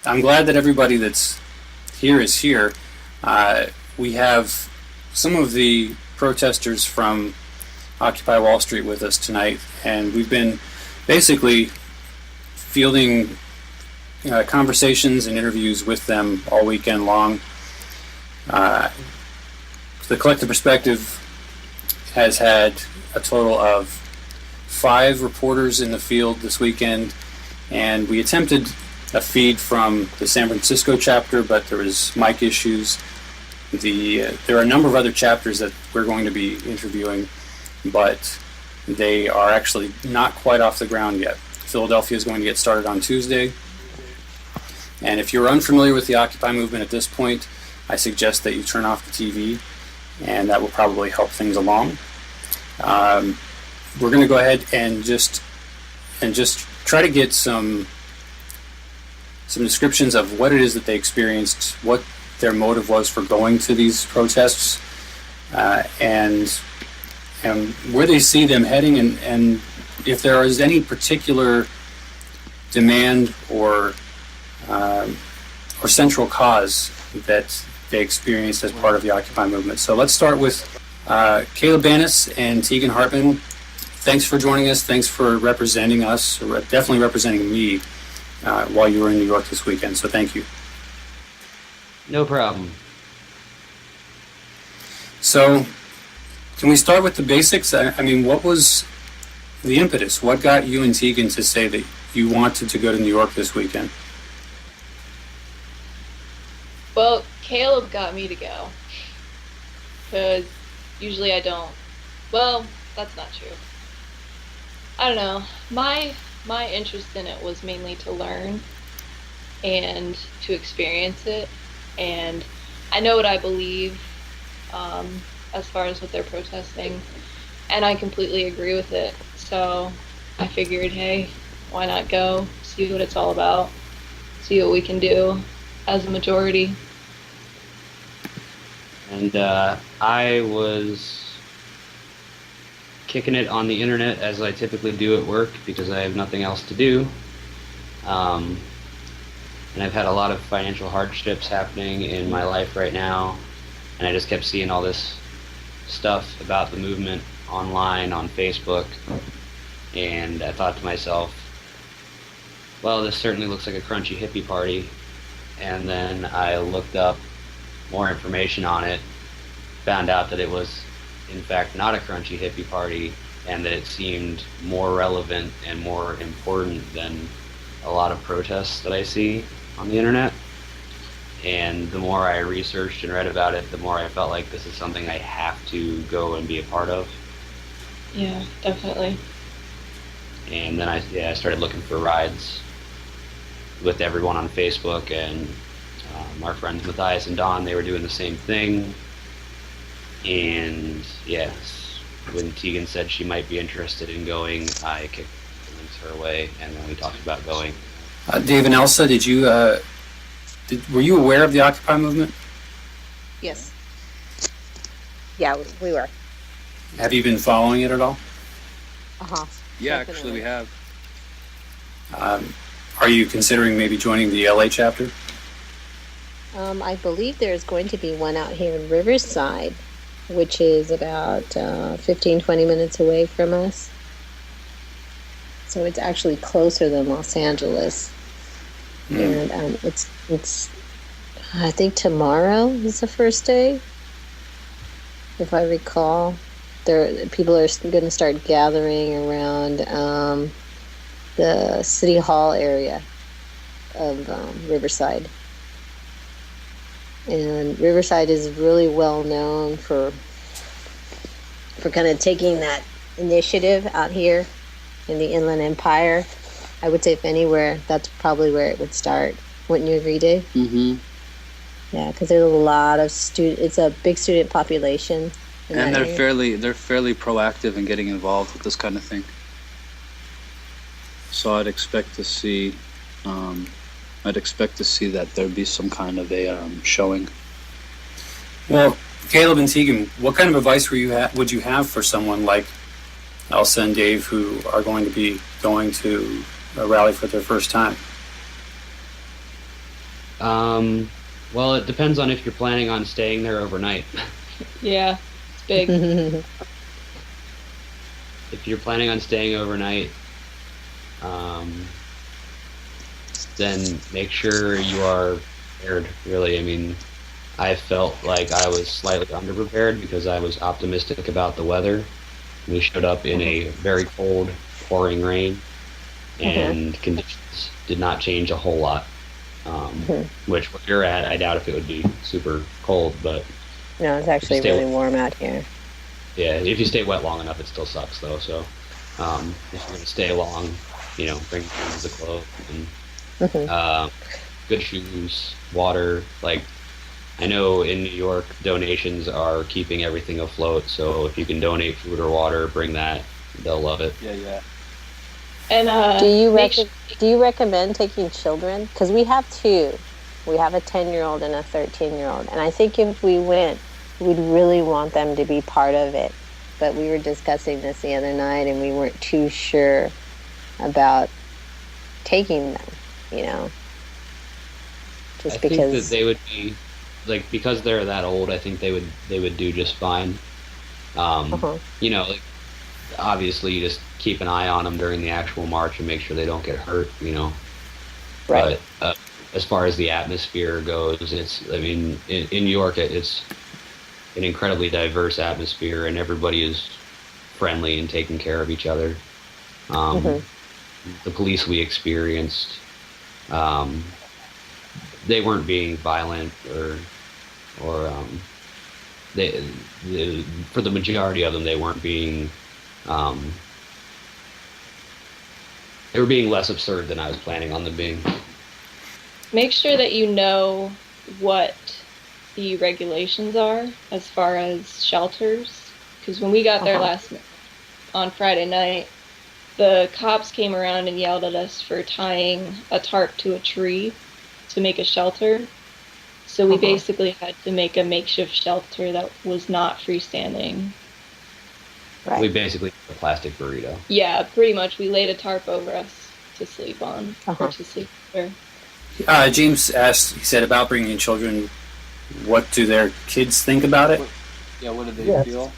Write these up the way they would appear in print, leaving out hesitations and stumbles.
I'm glad that everybody that's here is here. We have some of the protesters from Occupy Wall Street with us tonight, and we've been basically fielding conversations and interviews with them all weekend long. The Collective Perspective has had a total of 5 reporters in the field this weekend, and we attempted a feed from the San Francisco chapter, but there was mic issues. There are a number of other chapters that we're going to be interviewing, but they are actually not quite off the ground yet. Philadelphia is going to get started on Tuesday, and if you're unfamiliar with the Occupy movement at this point, I suggest that you turn off the TV, and that will probably help things along. We're going to go ahead and just try to get some descriptions of what it is that they experienced, what their motive was for going to these protests, and where they see them heading, and if there is any particular demand or central cause that they experienced as part of the Occupy movement. So let's start with Caleb Banas and Tegan Hartman. Thanks for joining us. Thanks for representing us, or definitely representing me, while you were in New York this weekend. So thank you. No problem. So can we start with the basics? I mean, what was the impetus? What got you and Tegan to say that you wanted to go to New York this weekend? Well, Caleb got me to go, because usually I don't. Well, that's not true. I don't know. My interest in it was mainly to learn and to experience it, and I know what I believe as far as what they're protesting, and I completely agree with it. So I figured, hey, why not go, see what it's all about, see what we can do as a majority. And I was kicking it on the internet as I typically do at work because I have nothing else to do. And I've had a lot of financial hardships happening in my life right now, and I just kept seeing all this stuff about the movement online on Facebook, and I thought to myself, well, this certainly looks like a crunchy hippie party. And then I looked up more information on it, found out that it was in fact not a crunchy hippie party, and that it seemed more relevant and more important than a lot of protests that I see on the internet. And the more I researched and read about it, the more I felt like this is something I have to go and be a part of. Yeah, definitely. And then I started looking for rides with everyone on Facebook, and our friends Matthias and Don, they were doing the same thing. And yes, when Tegan said she might be interested in going, I kicked the links her way, and then we talked about going. Dave and Elsa, were you aware of the Occupy movement? Yes. Yeah, we were. Have you been following it at all? Uh-huh. Yeah, Definitely. actually we have. Are you considering maybe joining the LA chapter? I believe there's going to be one out here in Riverside, which is about 15, 20 minutes away from us. So it's actually closer than Los Angeles. And it's I think tomorrow is the first day, if I recall. People are going to start gathering around the City Hall area of Riverside. And Riverside is really well known for kind of taking that initiative out here in the Inland Empire. I would say if anywhere, that's probably where it would start. Wouldn't you agree, Dave? Mm-hmm. Yeah, because there's a lot of it's a big student population. And they're fairly proactive in getting involved with this kind of thing. So I'd expect to see that there'd be some kind of a showing. Well, Caleb and Tegan, what kind of advice would you have for someone like Elsa and Dave who are going to be going to a rally for their first time? Well, it depends on if you're planning on staying there overnight. Yeah, it's big. If you're planning on staying overnight, then make sure you are prepared, really. I mean, I felt like I was slightly underprepared because I was optimistic about the weather. We showed up in a very cold, pouring rain, and conditions did not change a whole lot. Which, where you're at, I doubt if it would be super cold, but No, it's actually really warm out here. yeah, if you stay wet long enough, it still sucks though. So, if you're gonna stay long, bring tons of clothes and good shoes, water. Like, I know in New York, donations are keeping everything afloat. So if you can donate food or water, bring that. They'll love it. Yeah. And do you recommend taking children? Because we have two. We have a 10-year-old and a 13-year-old. And I think if we went, we'd really want them to be part of it. But we were discussing this the other night, and we weren't too sure about taking them, Just because I think that they would be, like, because they're that old, I think they would do just fine. Like, obviously you just keep an eye on them during the actual march and make sure they don't get hurt, Right. But as far as the atmosphere goes, in New York, it's an incredibly diverse atmosphere, and everybody is friendly and taking care of each other. The police we experienced, they weren't being violent or for the majority of them, they weren't being, they were being less absurd than I was planning on them being. make sure that you know what the regulations are as far as shelters. Because when we got there on Friday night, the cops came around and yelled at us for tying a tarp to a tree to make a shelter. So we basically had to make a makeshift shelter that was not freestanding. Right. We basically had a plastic burrito. Yeah, pretty much. We laid a tarp over us to sleep on, or to sleep under. James asked, he said, about bringing children, what do their kids think about it? What do they feel?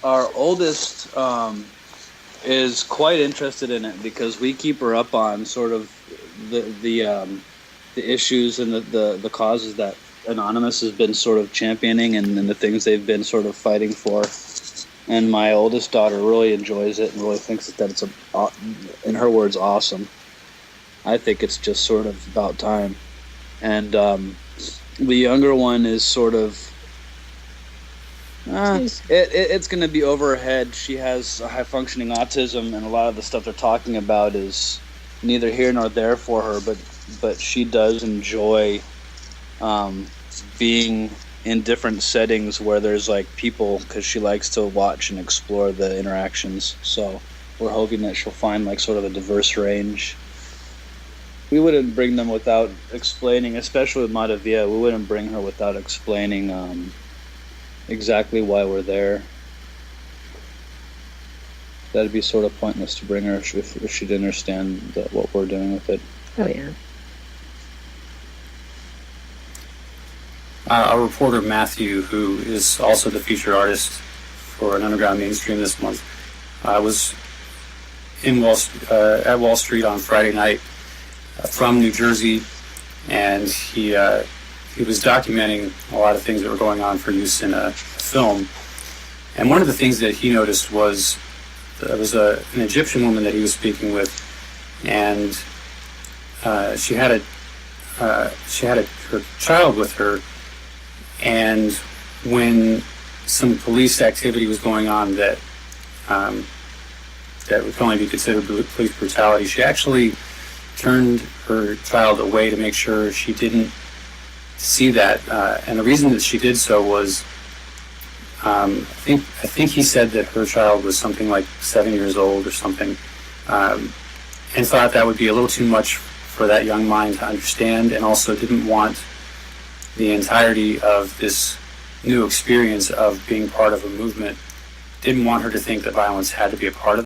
Our oldest is quite interested in it because we keep her up on sort of the issues and the causes that Anonymous has been sort of championing and the things they've been sort of fighting for. And my oldest daughter really enjoys it and really thinks that it's, in her words, awesome. I think it's just sort of about time. And the younger one is sort of, it's going to be over her head. She has high-functioning autism, and a lot of the stuff they're talking about is neither here nor there for her, but she does enjoy being in different settings where there's like people, because she likes to watch and explore the interactions. So we're hoping that she'll find like sort of a diverse range. We wouldn't bring them without explaining, especially with Matavia, we wouldn't bring her without explaining exactly why we're there. That'd be sort of pointless to bring her if she didn't understand what we're doing with it. Oh, yeah. Our reporter Matthew, who is also the featured artist for an Underground Mainstream this month, was in at Wall Street on Friday night from New Jersey, and he was documenting a lot of things that were going on for use in a film. And one of the things that he noticed was there was an Egyptian woman that he was speaking with, and she had her child with her. And when some police activity was going on that would only be considered police brutality, she actually turned her child away to make sure she didn't see that. And the reason that she did so was, I think he said that her child was something like 7 years old or something, and thought that would be a little too much for that young mind to understand, and also didn't want the entirety of this new experience of being part of a movement, didn't want her to think that violence had to be a part of